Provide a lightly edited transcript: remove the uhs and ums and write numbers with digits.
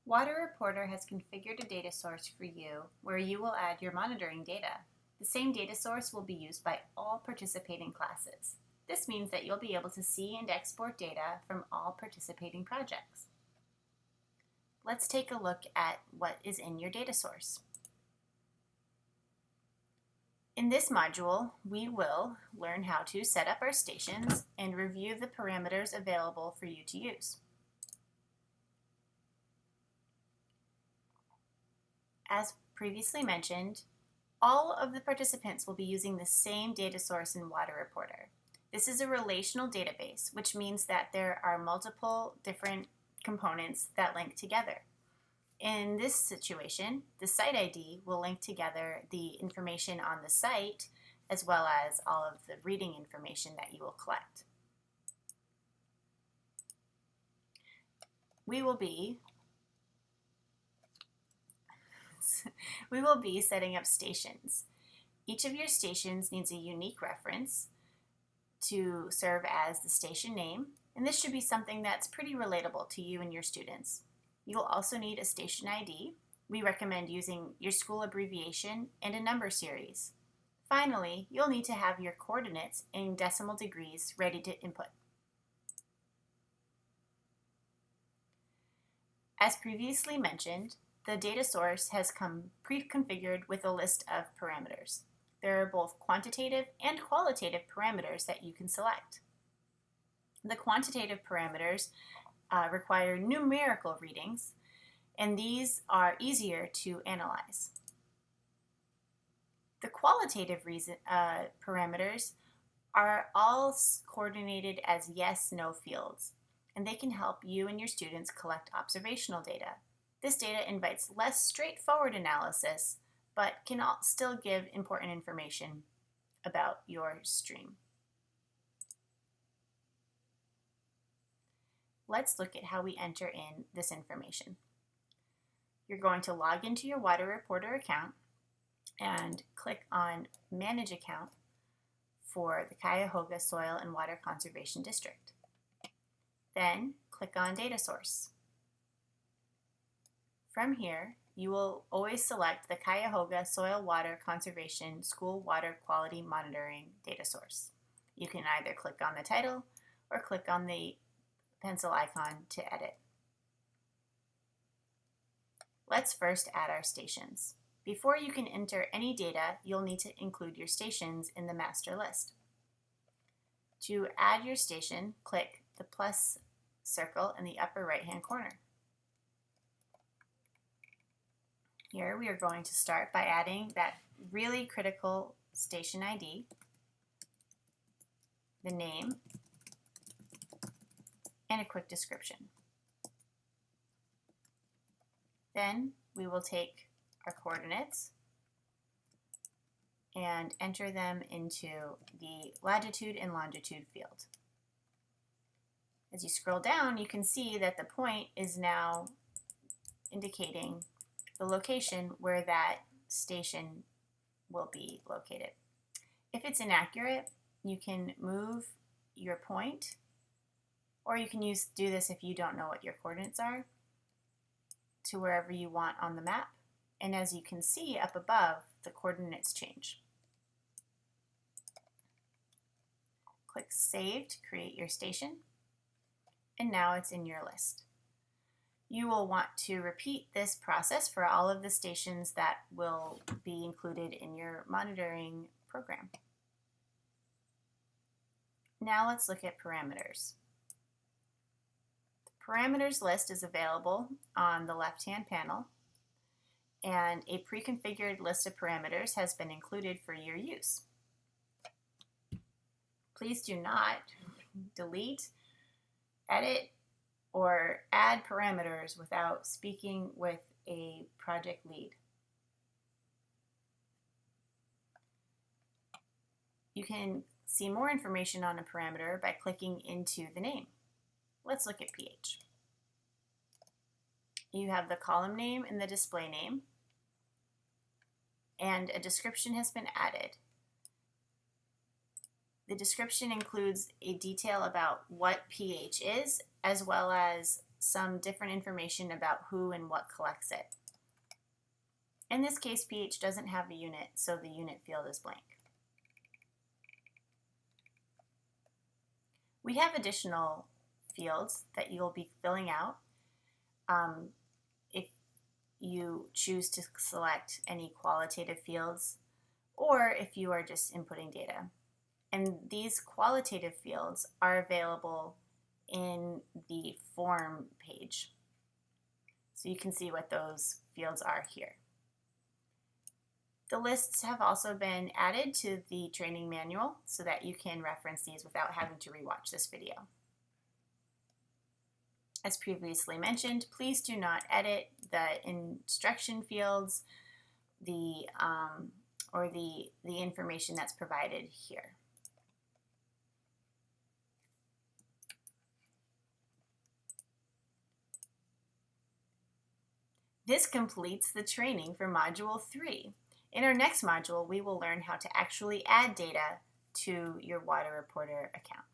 Water Reporter has configured a data source for you where you will add your monitoring data. The same data source will be used by all participating classes. This means that you'll be able to see and export data from all participating projects. Let's take a look at what is in your data source. In this module, we will learn how to set up our stations and review the parameters available for you to use. As previously mentioned, all of the participants will be using the same data source in Water Reporter. This is a relational database, which means that there are multiple different components that link together. In this situation, the site ID will link together the information on the site as well as all of the reading information that you will collect. We will be setting up stations. Each of your stations needs a unique reference to serve as the station name, and this should be something that's pretty relatable to you and your students. You'll also need a station ID. We recommend using your school abbreviation and a number series. Finally, you'll need to have your coordinates in decimal degrees ready to input. As previously mentioned, the data source has come pre-configured with a list of parameters. There are both quantitative and qualitative parameters that you can select. The quantitative parameters require numerical readings, and these are easier to analyze. The qualitative parameters are all coordinated as yes/no fields, and they can help you and your students collect observational data. This data invites less straightforward analysis, but can still give important information about your stream. Let's look at how we enter in this information. You're going to log into your Water Reporter account and click on Manage Account for the Cuyahoga Soil and Water Conservation District. Then click on Data Source. From here, you will always select the Cuyahoga Soil Water Conservation School Water Quality Monitoring data source. You can either click on the title or click on the pencil icon to edit. Let's first add our stations. Before you can enter any data, you'll need to include your stations in the master list. To add your station, click the plus circle in the upper right-hand corner. Here we are going to start by adding that really critical station ID, the name, and a quick description. Then we will take our coordinates and enter them into the latitude and longitude field. As you scroll down, you can see that the point is now indicating the location where that station will be located. If it's inaccurate, you can move your point, or you can do this if you don't know what your coordinates are, to wherever you want on the map. And as you can see up above, the coordinates change. Click Save to create your station, and now it's in your list. You will want to repeat this process for all of the stations that will be included in your monitoring program. Now let's look at parameters. The parameters list is available on the left-hand panel, and a pre-configured list of parameters has been included for your use. Please do not delete, edit, or add parameters without speaking with a project lead. You can see more information on a parameter by clicking into the name. Let's look at pH. You have the column name and the display name, and a description has been added. The description includes a detail about what pH is, as well as some different information about who and what collects it. In this case, pH doesn't have a unit, so the unit field is blank. We have additional fields that you'll be filling out if you choose to select any qualitative fields or if you are just inputting data. And these qualitative fields are available in the form page. So you can see what those fields are here. The lists have also been added to the training manual so that you can reference these without having to rewatch this video. As previously mentioned, please do not edit the instruction fields or the information that's provided here. This completes the training for Module 3. In our next module, we will learn how to actually add data to your Water Reporter account.